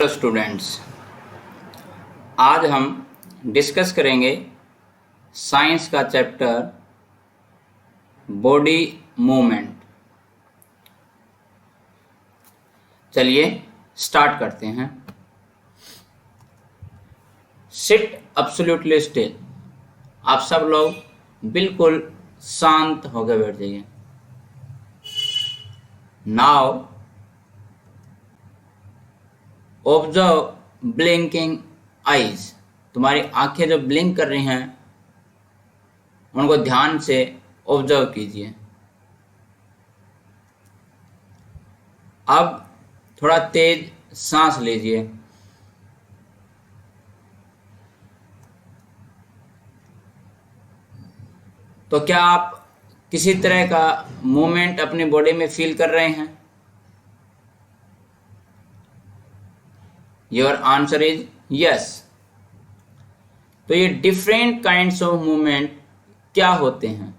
Hello students, आज हम discuss करेंगे साइंस का चैप्टर बॉडी मूवमेंट। चलिए स्टार्ट करते हैं। Sit absolutely still. आप सब लोग बिल्कुल शांत होकर बैठ जाइए। Now observe blinking eyes. तुम्हारी आंखें जो ब्लिंक कर रही हैं उनको ध्यान से ऑब्जर्व कीजिए। अब थोड़ा तेज सांस लीजिए। तो क्या आप किसी तरह का मूवमेंट अपनी बॉडी में फील कर रहे हैं? Your answer is yes. तो ये डिफरेंट काइंड्स ऑफ मूवमेंट क्या होते हैं,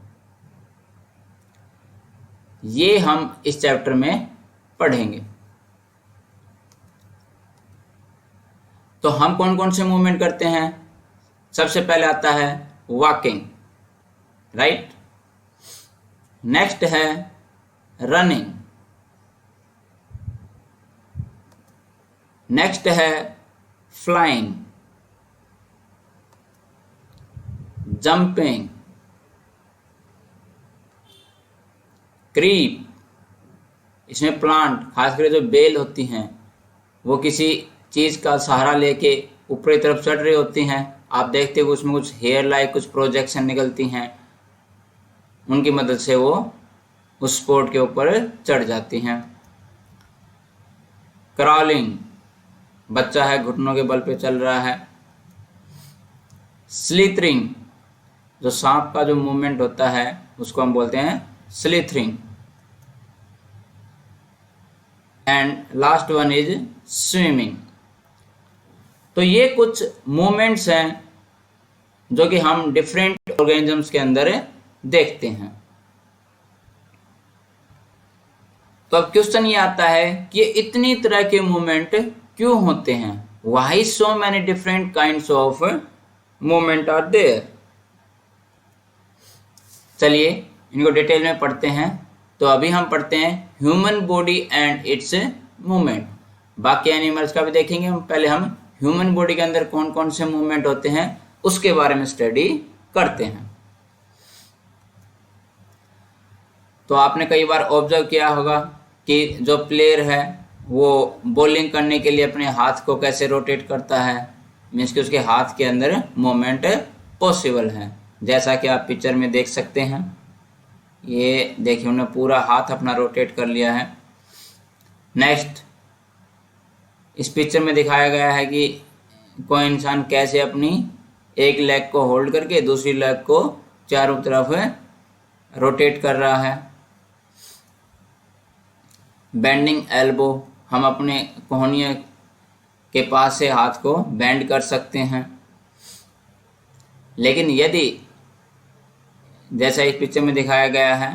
ये हम इस चैप्टर में पढ़ेंगे। तो हम कौन कौन से मूवमेंट करते हैं? सबसे पहले आता है वॉकिंग, राइट। नेक्स्ट है रनिंग। नेक्स्ट है फ्लाइंग, जंपिंग, क्रीप। इसमें प्लांट, खासकर जो बेल होती हैं, वो किसी चीज़ का सहारा लेके ऊपरी तरफ चढ़ रही होती हैं। आप देखते हो उसमें कुछ हेयर लाइक कुछ प्रोजेक्शन निकलती हैं, उनकी मदद से वो उस स्पोर्ट के ऊपर चढ़ जाती हैं। क्रॉलिंग, बच्चा है घुटनों के बल पे चल रहा है। स्लीथरिंग, जो सांप का जो मूवमेंट होता है उसको हम बोलते हैं slithering. And last one is swimming. तो ये कुछ मूवमेंट्स हैं जो कि हम डिफरेंट ऑर्गेनिजम्स के अंदर देखते हैं। तो अब क्वेश्चन ये आता है कि ये इतनी तरह के मूवमेंट क्यों होते हैं? Why so many different kinds of movement are there? चलिए इनको डिटेल में पढ़ते हैं। तो अभी हम पढ़ते हैं human body and it's movement. बाकी एनिमल्स का भी देखेंगे हम। पहले हम ह्यूमन बॉडी के अंदर कौन कौन से मूवमेंट होते हैं उसके बारे में स्टडी करते हैं। तो आपने कई बार ऑब्जर्व किया होगा कि जो प्लेयर है वो बॉलिंग करने के लिए अपने हाथ को कैसे रोटेट करता है, मीन्स कि उसके हाथ के अंदर मूवमेंट पॉसिबल है, जैसा कि आप पिक्चर में देख सकते हैं। ये देखिए उन्होंने पूरा हाथ अपना रोटेट कर लिया है। नेक्स्ट, इस पिक्चर में दिखाया गया है कि कोई इंसान कैसे अपनी एक लेग को होल्ड करके दूसरी लेग को चारों तरफ रोटेट कर रहा है। बेंडिंग एल्बो, हम अपने कोहनियों के पास से हाथ को बेंड कर सकते हैं। लेकिन यदि जैसा इस पिक्चर में दिखाया गया है,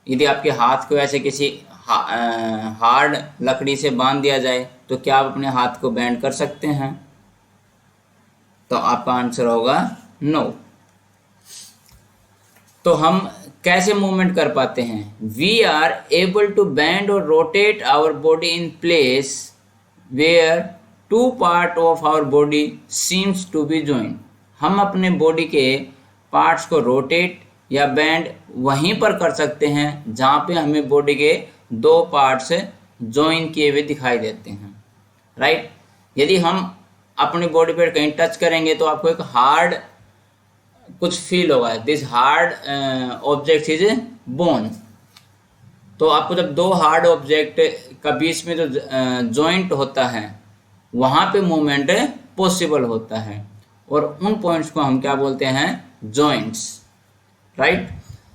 यदि आपके हाथ को ऐसे किसी हार्ड लकड़ी से बांध दिया जाए तो क्या आप अपने हाथ को बेंड कर सकते हैं? तो आपका आंसर होगा नो। तो हम कैसे मूवमेंट कर पाते हैं? We are able to bend और rotate our body in place where two part of our body seems to be join. हम अपने बॉडी के पार्ट्स को रोटेट या बेंड वहीं पर कर सकते हैं जहाँ पे हमें बॉडी के दो पार्ट्स ज्वाइन किए हुए दिखाई देते हैं, राइट। यदि हम अपनी बॉडी पर कहीं टच करेंगे तो आपको एक हार्ड कुछ फील होगा। This hard object is bone. तो आपको जब दो हार्ड ऑब्जेक्ट का बीच में जो जॉइंट होता है वहाँ पे मूवमेंट पॉसिबल होता है, और उन पॉइंट्स को हम क्या बोलते हैं? Joints, right.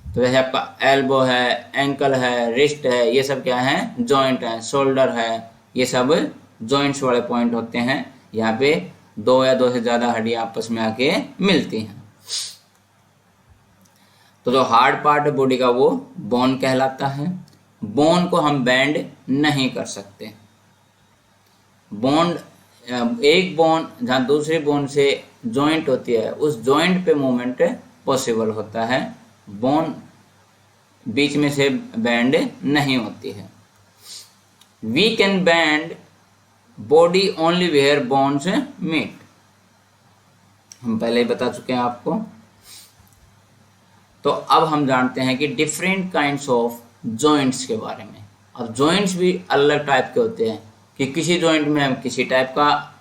तो जैसे आपका एल्बो है, एंकल है, रिस्ट है, ये सब क्या है? जॉइंट है। शोल्डर है, ये सब जॉइंट्स वाले पॉइंट होते हैं। यहाँ पे दो या दो से ज़्यादा हड्डियाँ आपस में आके मिलती हैं। तो जो हार्ड पार्ट है बॉडी का वो बोन कहलाता है। बोन को हम बेंड नहीं कर सकते। बॉन्ड एक बोन जहाँ दूसरी बोन से जॉइंट होती है उस जॉइंट पे मूवमेंट पॉसिबल होता है, बोन बीच में से बैंड नहीं होती है। We can bend body only where bones meet, हम पहले ही बता चुके हैं आपको। तो अब हम जानते हैं कि डिफरेंट काइंड्स ऑफ जॉइंट्स के बारे में। अब जॉइंट्स भी अलग टाइप के होते हैं कि किसी जॉइंट में हम किसी टाइप का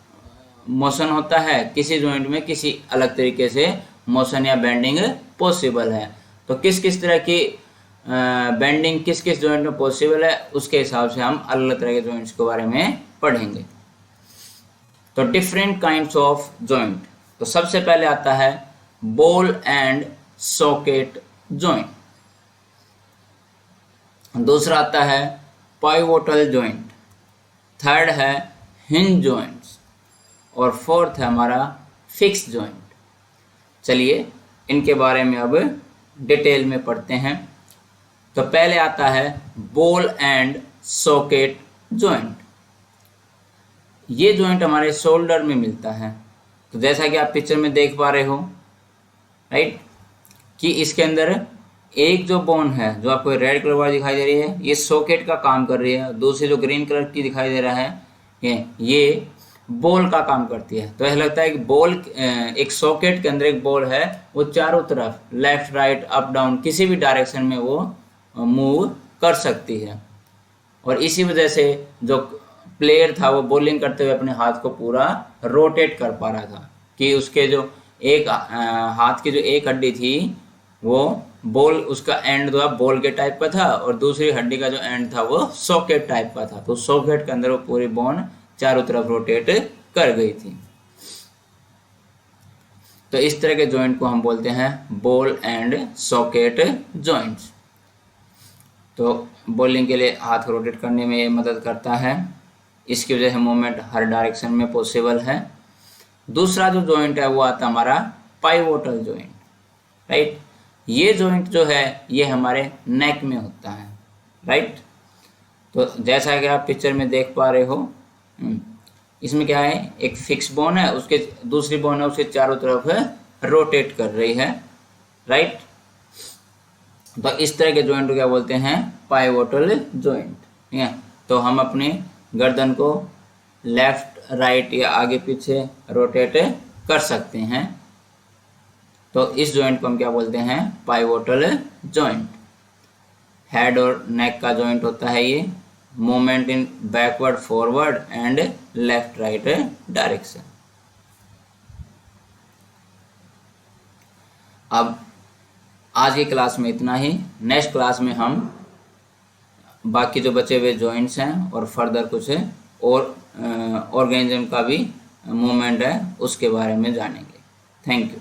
मोशन होता है, किसी जॉइंट में किसी अलग तरीके से मोशन या बेंडिंग पॉसिबल है। तो किस किस तरह की बेंडिंग किस किस जॉइंट में पॉसिबल है उसके हिसाब से हम अलग तरह के जॉइंट्स के बारे में पढ़ेंगे। तो डिफरेंट काइंड्स ऑफ जॉइंट, तो सबसे पहले आता है बॉल एंड सॉकेट जॉइंट, दूसरा आता है पाइवोटल जॉइंट, थर्ड है हिंज जॉइंट्स और फोर्थ है हमारा फिक्स जॉइंट। चलिए इनके बारे में अब डिटेल में पढ़ते हैं। तो पहले आता है बॉल एंड सॉकेट जॉइंट। ये जॉइंट हमारे शोल्डर में मिलता है। तो जैसा कि आप पिक्चर में देख पा रहे हो, राइट, कि इसके अंदर एक जो बोन है जो आपको रेड कलर वाली दिखाई दे रही है ये सॉकेट का काम कर रही है, दूसरी जो ग्रीन कलर की दिखाई दे रहा है ये बॉल का काम करती है। तो ऐसा लगता है कि बॉल एक सॉकेट के अंदर एक बॉल है, वो चारों तरफ लेफ्ट राइट अप डाउन किसी भी डायरेक्शन में वो मूव कर सकती है। और इसी वजह से जो प्लेयर था वो बॉलिंग करते हुए अपने हाथ को पूरा रोटेट कर पा रहा था कि उसके जो एक हाथ की जो एक हड्डी थी वो बॉल, उसका एंड जो है बॉल के टाइप का था और दूसरी हड्डी का जो एंड था वो सॉकेट टाइप का था। तो सॉकेट के अंदर वो पूरी बोन चारों तरफ रोटेट कर गई थी। तो इस तरह के जॉइंट को हम बोलते हैं बॉल एंड सॉकेट जॉइंट्स। तो बॉलिंग के लिए हाथ रोटेट करने में ये मदद करता है, इसकी वजह से मूवमेंट हर डायरेक्शन में पॉसिबल है। दूसरा जो जॉइंट है वो आता है हमारा पाइवोटल जॉइंट, राइट। ये जॉइंट जो है ये हमारे नेक में होता है, राइट। तो जैसा कि आप पिक्चर में देख पा रहे हो, इसमें क्या है, एक फिक्स बोन है, उसके दूसरी बोन है उसके चारों तरफ रोटेट कर रही है, राइट। तो इस तरह के जॉइंट को क्या बोलते हैं, पाइवोटल जॉइंट, ठीक है। तो हम अपने गर्दन को लेफ्ट राइट या आगे पीछे रोटेट कर सकते हैं। तो इस जॉइंट को हम क्या बोलते हैं, पाइवोटल जॉइंट। हेड और नेक का जॉइंट होता है ये, movement in backward forward and left right direction. अब आज की क्लास में इतना ही। नेक्स्ट क्लास में हम बाकी जो बचे हुए जॉइंट्स हैं और फर्दर कुछ और ऑर्गेनिज्म का भी मूवमेंट है उसके बारे में जानेंगे। Thank you.